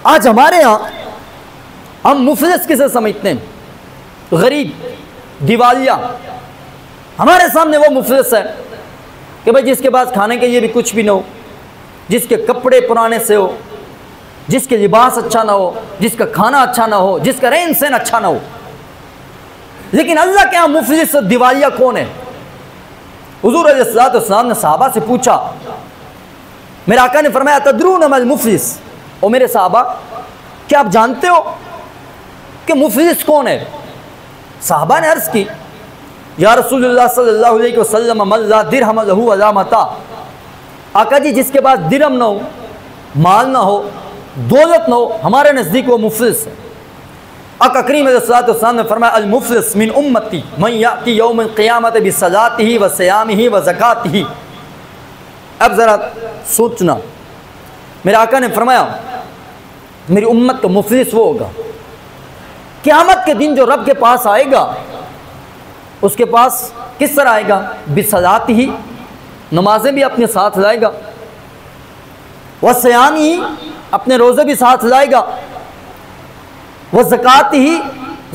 आज हमारे यहाँ हम मुफलिस किसे समझते हैं? गरीब, दिवालिया। हमारे सामने वो मुफलिस है कि भाई जिसके पास खाने के लिए भी कुछ भी ना हो, जिसके कपड़े पुराने से हो, जिसके लिबास अच्छा ना हो, जिसका खाना अच्छा ना हो, जिसका रहन सहन अच्छा ना हो। लेकिन अल्लाह के यहाँ मुफलिस दिवालिया कौन है? हुजूर अलैहिस्सलाम ने सहाबा से पूछा, मेरे आका ने फरमाया तदरून मल मुफलिस, ओ मेरे सहाबा क्या आप जानते हो कि मुफलिस कौन है? सहाबा ने अर्ज़ की, या रसूलुल्लाह सल्लल्लाहु अलैहि वसल्लम मल्ला दिरहम लहू वला मता। आका जी जिसके पास दिरहम ना हो, माल ना हो, दौलत ना हो, हमारे नज़दीक वो मुफलिस है। आका करीम अलैहिस्सलाम ने फरमाया अल मुफलिस मिन उम्मती मन याती यौम क़ियामत बिसलातिही व सियामिही व ज़कातिही। अब ज़रा सोचना, मेरे आका ने फरमाया मेरी उम्मत का मुफलिस वो होगा क़यामत के दिन जो रब के पास आएगा, उसके पास किस तरह आएगा? बिसलातिही, नमाजें भी अपने साथ लाएगा, व सियामिही, अपने रोज़े भी साथ लाएगा, वह ज़कात ही,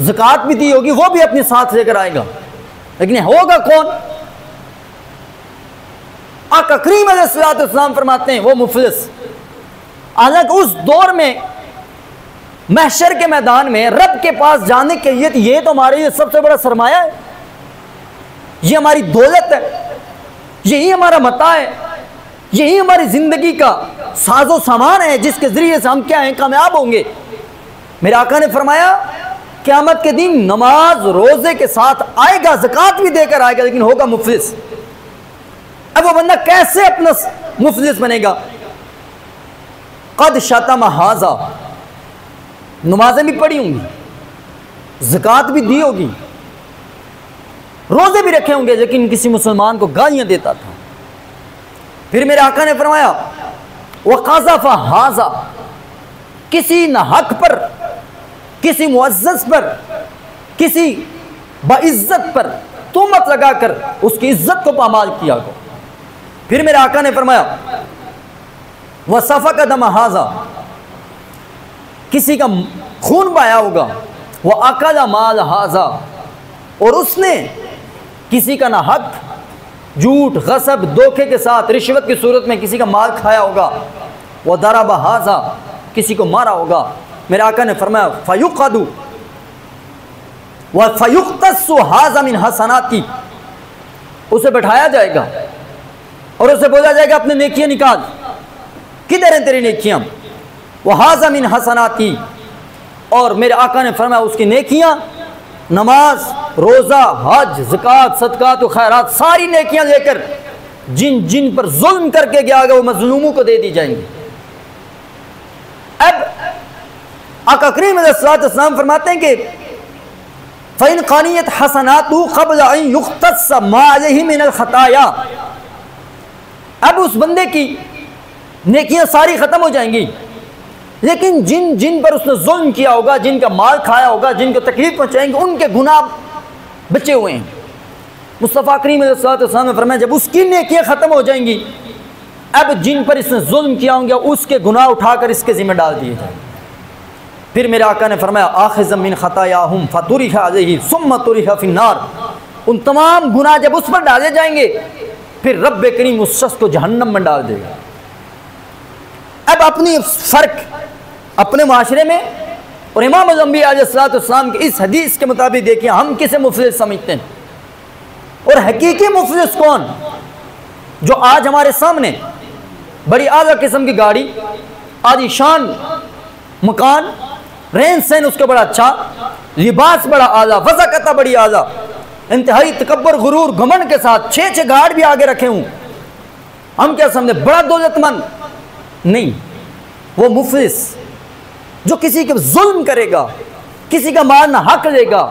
ज़कात भी दी होगी वो भी अपने साथ लेकर आएगा। लेकिन होगा कौन? आका करीम अलैहिस्सलाम फरमाते हैं वो मुफलिस। हालांकि उस दौर में महशर के मैदान में रब के पास जाने के लिए ये तो हमारे लिए सबसे बड़ा सरमाया है, ये हमारी दौलत है, यही हमारा मता है, यही हमारी ज़िंदगी का साजो सामान है जिसके ज़रिए से हम क्या हैं? कामयाब होंगे। मेरे आका ने फरमाया क़यामत के दिन नमाज रोज़े के साथ आएगा, ज़कात भी देकर आएगा, लेकिन होगा मुफलिस। अब वो बंदा कैसे अपना मुफलिस बनेगा? क़द शतम हाज़ा, नमाजें भी पढ़ी होंगी, ज़कात भी दी होगी, रोज़े भी रखे होंगे, लेकिन किसी मुसलमान को गालियाँ देता था। फिर मेरे आका ने फरमाया वक़ज़फ़ हाज़ा, किसी न हक पर, किसी मुअज़्ज़ज़ पर, किसी बाइज़्ज़त पर तोहमत लगाकर उसकी इज्जत को पामाल किया गया। फिर मेरे आका ने फरमाया वह सफ़क दम हाज़ा, किसी का खून बहाया होगा, वह अकल माल हाज़ा, और उसने किसी का ना हक, झूठ, गसब, धोखे के साथ रिश्वत की सूरत में किसी का माल खाया होगा, वह दरब हाज़ा, किसी को मारा होगा। मेरे आका ने फरमाया फ़युक़दु व फ़युक़्तस्सु हाज़ा मिन हसनाती, उसे बैठाया जाएगा और उसे बोला जाएगा अपने नेकियां निकाल, किधर हैं तेरी नेकियां? वह हाज़ा मिन हसनाती, और मेरे आका ने फरमाया उसकी नेकियां, नमाज, रोज़ा, हज, ज़कात, सदक़ात व खैरात, सारी नेकियां लेकर जिन जिन पर जुल्म करके गया वो मज़लूमों को दे दी जाएंगी। अब आका करीम अलैहिस्सलाम फरमाते हैं कि फ़इन क़ानियत हसनातु क़ब्ल अन युख़्तस्स मा अलैहि मिनल ख़ताया, अब उस बंदे की नेकियां सारी ख़त्म हो जाएंगी, लेकिन जिन जिन पर उसने जुल्म किया होगा, जिनका माल खाया होगा, जिनको तकलीफ पहुँचाएंगे, उनके गुनाह बचे हुए हैं। मुस्तफ़ा करीम अलैहिस्सलाम ने फरमाया जब उसकी नेकियां ख़त्म हो जाएंगी, अब जिन पर इसने जुल्म किया होंगे उसके गुनाह उठाकर इसके ज़िम्मे डाल दिए जाएंगे। फिर मेरे आका ने फरमाया आख़िज़म मिन ख़तायाहुम फ़तुरिहा अलैहि सुम्मा तुरिहा फ़िन्नार, उन तमाम गुनाह जब उस पर डाले जाएंगे फिर रब करीम उस शख्स को जहन्नम में डाल देगा। अब अपनी फ़र्क अपने माशरे में और इमाम अम्बिया अलैहिस्सलाम की इस हदीस के मुताबिक देखिए हम किसे मुफलिस समझते हैं और हकीकी मुफलिस कौन? जो आज हमारे सामने बड़ी आला किस्म की गाड़ी, आलीशान मकान, रहन सहन उसका बड़ा अच्छा, लिबास बड़ा आला, वज़ाकता बड़ी आला, इंतहाई तकब्बर, गुरूर, घमंड के साथ 6 गार्ड भी आगे रखे हूँ, हम क्या समझे बड़ा दौलतमंद? नहीं, वो मुफलिस जो किसी के जुल्म करेगा, किसी का माल ना हक लेगा,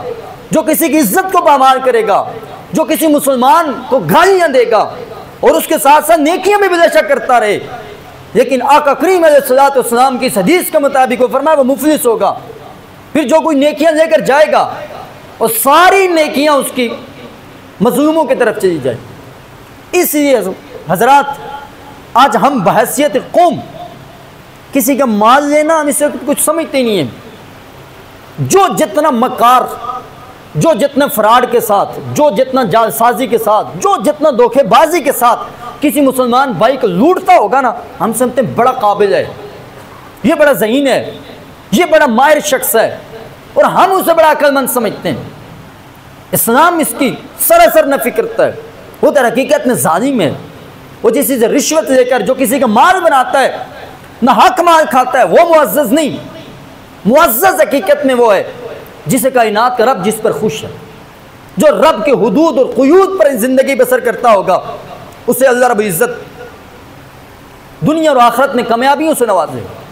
जो किसी की इज्जत को पामाल करेगा, जो किसी मुसलमान को गालियाँ देगा और उसके साथ साथ नेकियां भी बेशक करता रहे, लेकिन आका करीम अलैहिस्सलाम की इस हदीस के मुताबिक वो फरमाया वो मुफलिस होगा। फिर जो कोई नेकियां लेकर जाएगा और सारी नेकियां उसकी मज़लूमों की तरफ चली जाए। इसलिए हजरात आज हम बहैसियत कौम किसी का माल लेना हम इससे कुछ समझते नहीं है। जो जितना मकार, जो जितना फ्रॉड के साथ, जो जितना जालसाजी के साथ, जो जितना धोखेबाजी के साथ किसी मुसलमान भाई को लूटता होगा ना, हम समझते हैं बड़ा काबिल है, ये बड़ा ज़हीन है, ये बड़ा माहिर शख्स है, और हम उसे बड़ा अक्लमंद समझते हैं। इस्लाम इसकी सरासर नफी करता है। वो तो हकीकत में जालिम है। वो किसी से रिश्वत लेकर जो किसी का माल बनाता है, ना हक माल खाता है, वो मुअज़्ज़ज़ नहीं। मुअज़्ज़ज़ हकीकत में वो है जिसे कायनात का रब जिस पर खुश है, जो रब के हुदूद और क़ुयूद पर ज़िंदगी बसर करता होगा, उसे अल्लाह रब्बुल इज़्ज़त दुनिया और आखिरत में कामयाबियों से नवाजेगा।